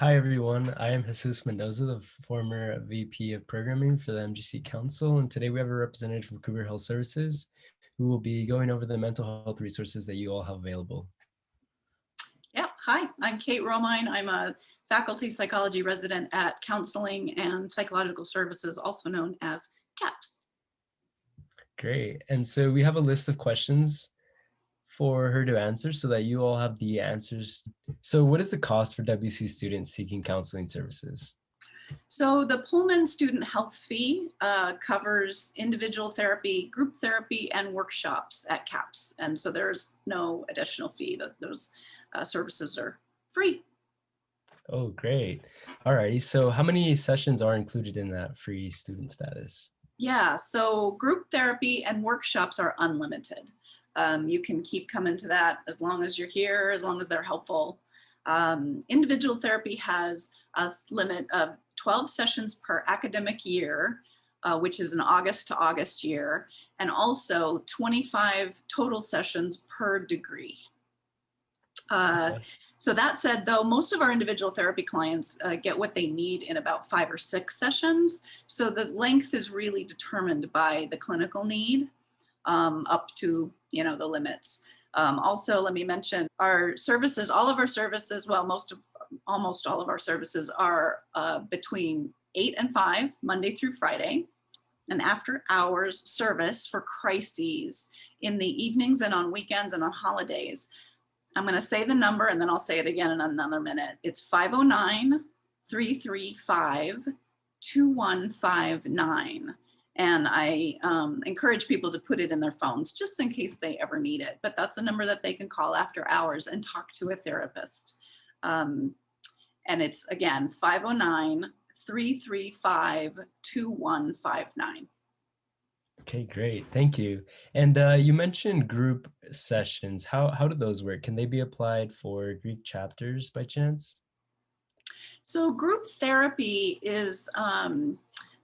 Hi, everyone. I am Jesus Mendoza, the former VP of Programming for the MGC Council, and today we have a representative from Cougar Health Services who will be going over the mental health resources that you all have available. Yeah, hi, I'm Kate Romine. I'm a faculty psychology resident at Counseling and Psychological Services, also known as CAPS. Great. And so we have a list of questions for her to answer so that you all have the answers. So what is the cost for WC students seeking counseling services? So the Pullman student health fee covers individual therapy, group therapy, and workshops at CAPS. And so there's no additional fee. Those services are free. Oh, great. All righty. So how many sessions are included in that free student status? Yeah, so group therapy and workshops are unlimited. You can keep coming to that as long as you're here, as long as they're helpful. Individual therapy has a limit of 12 sessions per academic year, which is an August to August year, and also 25 total sessions per degree. Uh, Okay. so that said, though, most of our individual therapy clients get what they need in about 5 or 6 sessions. So the length is really determined by the clinical need up to, the limits. Also, let me mention our services, all of our services, well, almost all of our services are between 8 and 5, Monday through Friday, an after hours service for crises in the evenings and on weekends and on holidays. I'm going to say the number and then I'll say it again in another minute. It's 509-335-2159. And I encourage people to put it in their phones just in case they ever need it. But that's the number that they can call after hours and talk to a therapist. And it's, again, 509-335-2159. Okay, great. Thank you. And you mentioned group sessions. How do those work? Can they be applied for Greek chapters by chance? So group therapy is,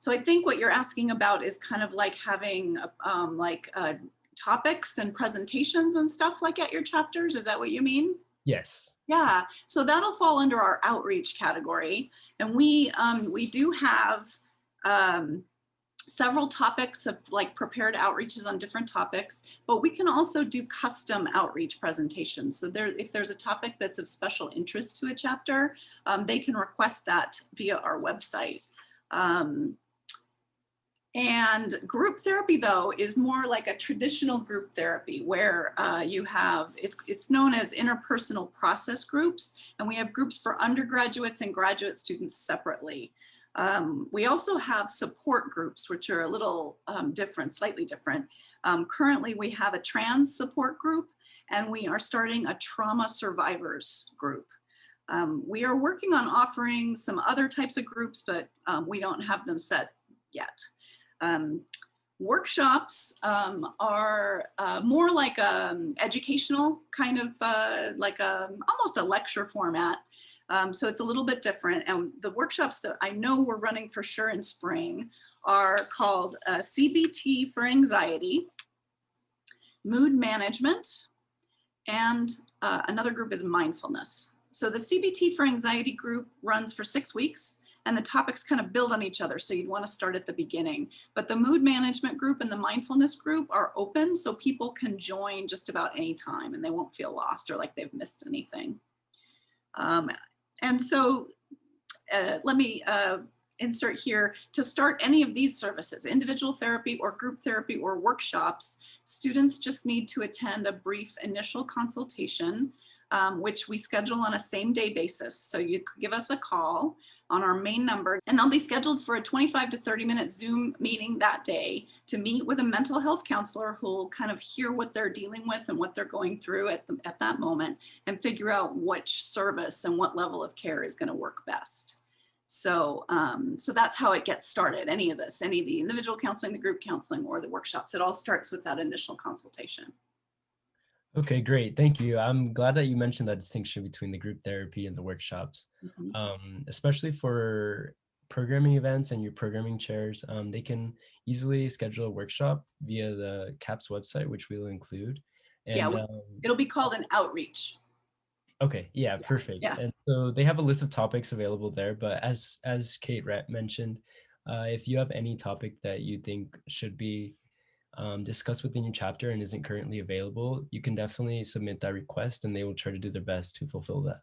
so I think what you're asking about is kind of like having topics and presentations and stuff like at your chapters. Is that what you mean? Yes. Yeah, so that'll fall under our outreach category. And we do have several topics of like prepared outreaches on different topics, but we can also do custom outreach presentations. So if there's a topic that's of special interest to a chapter, they can request that via our website. And group therapy, though, is more like a traditional group therapy where you have, it's known as interpersonal process groups, and we have groups for undergraduates and graduate students separately. We also have support groups, which are a little different, slightly different. Currently, we have a trans support group, and we are starting a trauma survivors group. We are working on offering some other types of groups, but we don't have them set yet. Workshops are more like educational kind of almost a lecture format. So it's a little bit different. And the workshops that I know we're running for sure in spring are called CBT for anxiety, mood management, and another group is mindfulness. So the CBT for anxiety group runs for 6 weeks, and the topics kind of build on each other. So you'd want to start at the beginning. But the mood management group and the mindfulness group are open, so people can join just about any time and they won't feel lost or like they've missed anything. And so let me insert here, to start any of these services, individual therapy or group therapy or workshops, students just need to attend a brief initial consultation, which we schedule on a same-day basis. So you give us a call on our main number, and they'll be scheduled for a 25 to 30-minute Zoom meeting that day to meet with a mental health counselor who will kind of hear what they're dealing with and what they're going through at that moment and figure out which service and what level of care is going to work best. So, so that's how it gets started. Any of this, any of the individual counseling, the group counseling, or the workshops, it all starts with that initial consultation. Okay, great. Thank you. I'm glad that you mentioned that distinction between the group therapy and the workshops, Mhm. especially for programming events and your programming chairs. They can easily schedule a workshop via the CAPS website, which we'll include. Yeah, And it'll be called an outreach. Okay, yeah, Yeah, perfect. yeah. And so they have a list of topics available there, but as Kate mentioned, if you have any topic that you think should be discussed within your chapter and isn't currently available, you can definitely submit that request and they will try to do their best to fulfill that.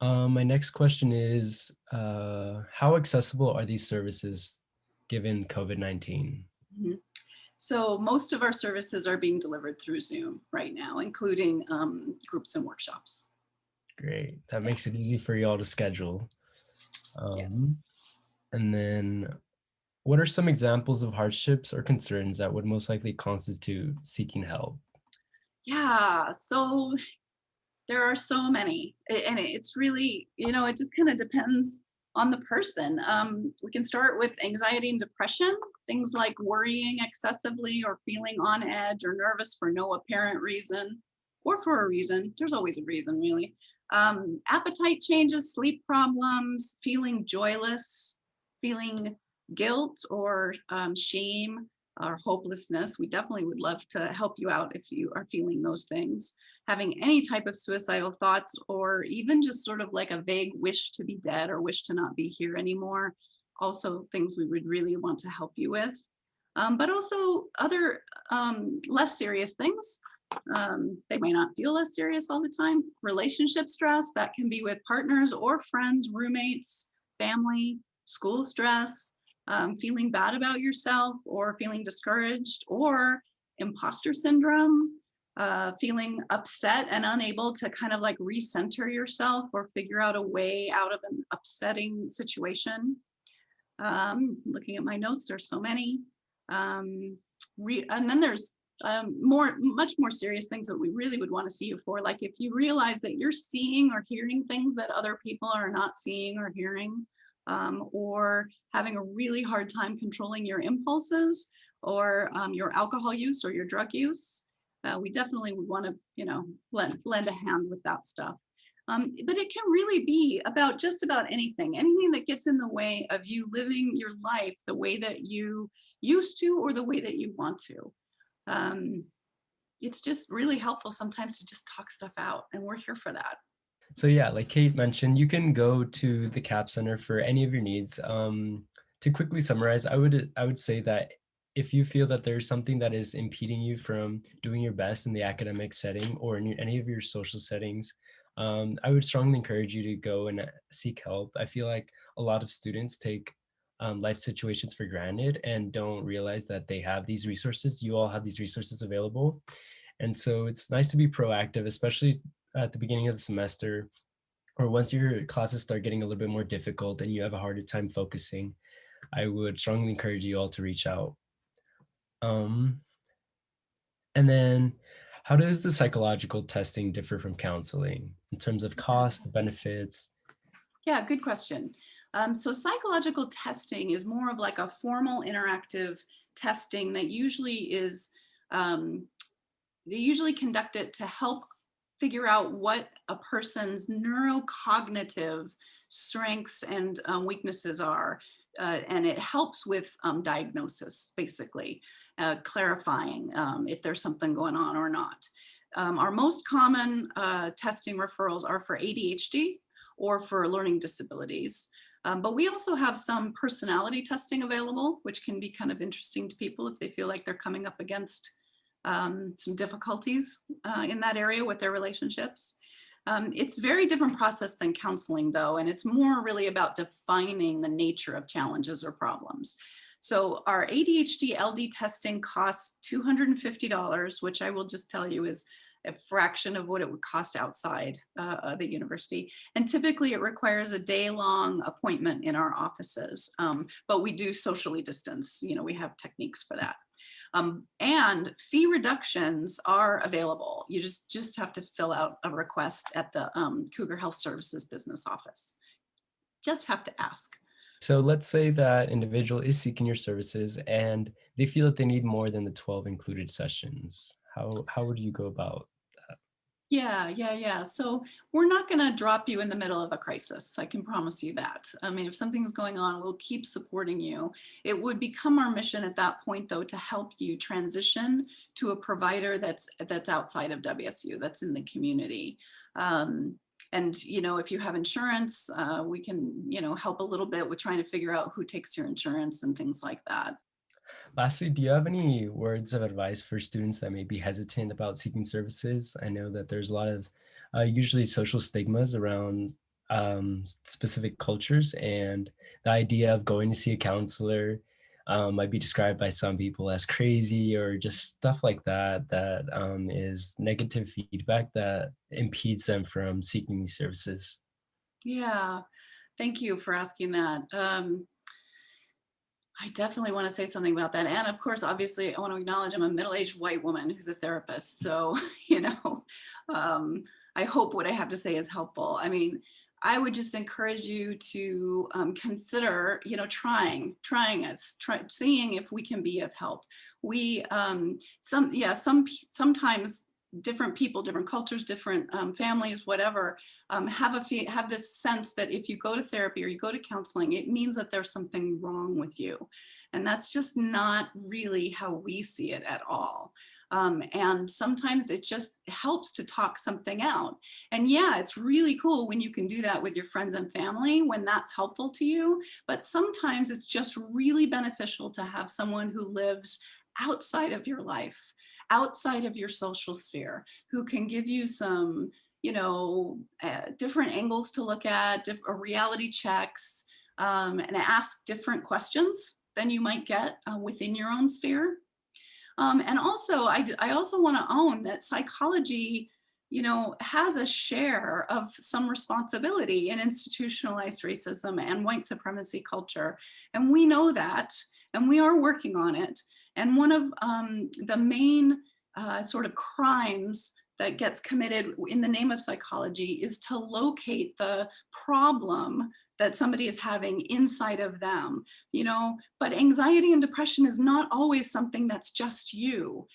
My next question is, how accessible are these services given COVID-19? Mhm. So most of our services are being delivered through Zoom right now, including groups and workshops. Great. That Yeah. makes it easy for you all to schedule. Yes. Um, and then what are some examples of hardships or concerns that would most likely constitute seeking help? Yeah. So there are so many, and it's really, it just kind of depends on the person. We can start with anxiety and depression, things like worrying excessively or feeling on edge or nervous for no apparent reason or for a reason. There's always a reason, really. Appetite changes, sleep problems, feeling joyless, feeling guilt or shame or hopelessness. We definitely would love to help you out if you are feeling those things. Having any type of suicidal thoughts, or even just sort of like a vague wish to be dead or wish to not be here anymore. Also, things we would really want to help you with. But also other less serious things. They may not feel less serious all the time. Relationship stress, that can be with partners or friends, roommates, family, school stress, feeling bad about yourself or feeling discouraged, or imposter syndrome, feeling upset and unable to kind of like recenter yourself or figure out a way out of an upsetting situation. Looking at my notes, there's so many. Um, and then there's much more serious things that we really would want to see you for. Like if you realize that you're seeing or hearing things that other people are not seeing or hearing, or having a really hard time controlling your impulses, or your alcohol use or your drug use, we definitely would want to, lend a hand with that stuff. But it can really be about just about anything that gets in the way of you living your life the way that you used to or the way that you want to. Um, it's just really helpful sometimes to just talk stuff out, and we're here for that. So yeah, like Kate mentioned, you can go to the CAP Center for any of your needs. To quickly summarize, I would say that if you feel that there's something that is impeding you from doing your best in the academic setting or in any of your social settings, I would strongly encourage you to go and seek help. I feel like a lot of students take life situations for granted and don't realize that they have these resources. You all have these resources available. And so it's nice to be proactive, especially at the beginning of the semester or once your classes start getting a little bit more difficult and you have a harder time focusing. I would strongly encourage you all to reach out. Um, and then how does the psychological testing differ from counseling in terms of cost, the benefits? Yeah, good question. So psychological testing is more of like a formal interactive testing that usually is, um, they usually conduct it to help figure out what a person's neurocognitive strengths and weaknesses are. And it helps with diagnosis, basically, clarifying if there's something going on or not. Our most common testing referrals are for ADHD or for learning disabilities. But we also have some personality testing available, which can be kind of interesting to people if they feel like they're coming up against some difficulties in that area with their relationships. It's a very different process than counseling, though, and it's more really about defining the nature of challenges or problems. So our ADHD LD testing costs $250, which I will just tell you is a fraction of what it would cost outside the university. And typically it requires a day-long appointment in our offices, but we do socially distance. We have techniques for that. And fee reductions are available. You just have to fill out a request at the Cougar Health Services business office. Just have to ask. So let's say that individual is seeking your services and they feel that they need more than the 12 included sessions. How would you go about that? Yeah, yeah, yeah. So we're not going to drop you in the middle of a crisis. I can promise you that. I mean, if something's going on, we'll keep supporting you. It would become our mission at that point, though, to help you transition to a provider that's outside of WSU, that's in the community. And if you have insurance, we can help a little bit with trying to figure out who takes your insurance and things like that. Lastly, do you have any words of advice for students that may be hesitant about seeking services? I know that there's a lot of usually social stigmas around specific cultures, and the idea of going to see a counselor might be described by some people as crazy or just stuff like that, that is negative feedback that impedes them from seeking these services. Yeah, thank you for asking that. I definitely want to say something about that. And of course, obviously, I want to acknowledge I'm a middle aged white woman who's a therapist. So, you know, um, I hope what I have to say is helpful. I mean, I would just encourage you to consider, trying us, seeing if we can be of help. We, sometimes different people, different cultures, different families, whatever, have this sense that if you go to therapy or you go to counseling, it means that there's something wrong with you. And that's just not really how we see it at all. And sometimes it just helps to talk something out. And yeah, it's really cool when you can do that with your friends and family when that's helpful to you. But sometimes it's just really beneficial to have someone who lives outside of your life, outside of your social sphere, who can give you some different angles to look at, reality checks, and ask different questions than you might get within your own sphere. And also, I also want to own that psychology, has a share of some responsibility in institutionalized racism and white supremacy culture. And we know that, and we are working on it. And one of the main sort of crimes that gets committed in the name of psychology is to locate the problem that somebody is having inside of them, but anxiety and depression is not always something that's just you.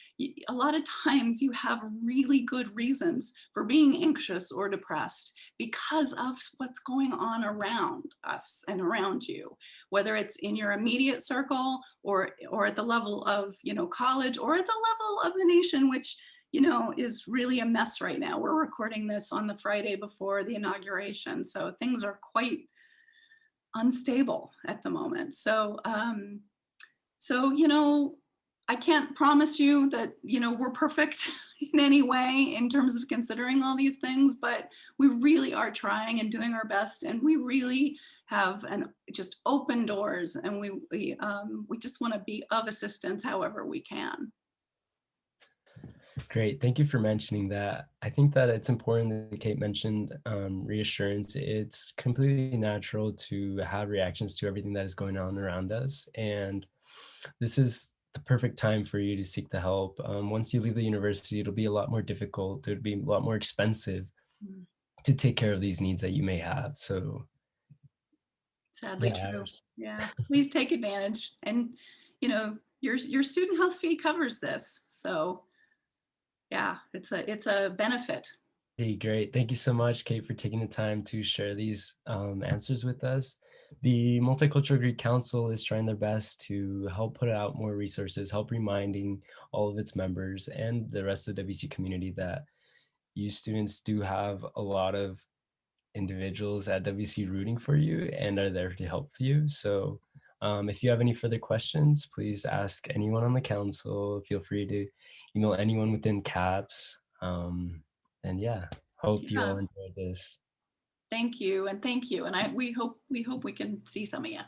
A lot of times you have really good reasons for being anxious or depressed because of what's going on around us and around you, whether it's in your immediate circle or at the level of college, or at the level of the nation, which is really a mess right now. We're recording this on the Friday before the inauguration, so things are quite unstable at the moment. So I can't promise you that we're perfect in any way in terms of considering all these things, but we really are trying and doing our best, and we really have just open doors, and we just want to be of assistance however we can. Great. Thank you for mentioning that. I think that it's important that Kate mentioned reassurance. It's completely natural to have reactions to everything that is going on around us. And this is the perfect time for you to seek the help. Once you leave the university, it'll be a lot more difficult. It'll be a lot more expensive Mm. to take care of these needs that you may have. So, Sadly yeah. true. Yeah, please take advantage. And your student health fee covers this, so yeah, it's a benefit. Hey, great. Thank you so much, Kate, for taking the time to share these answers with us. The Multicultural Greek Council is trying their best to help put out more resources, help reminding all of its members and the rest of the WC community that you students do have a lot of individuals at WC rooting for you and are there to help you. So if you have any further questions, please ask anyone on the council. Feel free to email anyone within CAPS. And yeah, hope you Yeah, all enjoyed this. thank you, and thank you, and we hope we can see some of you.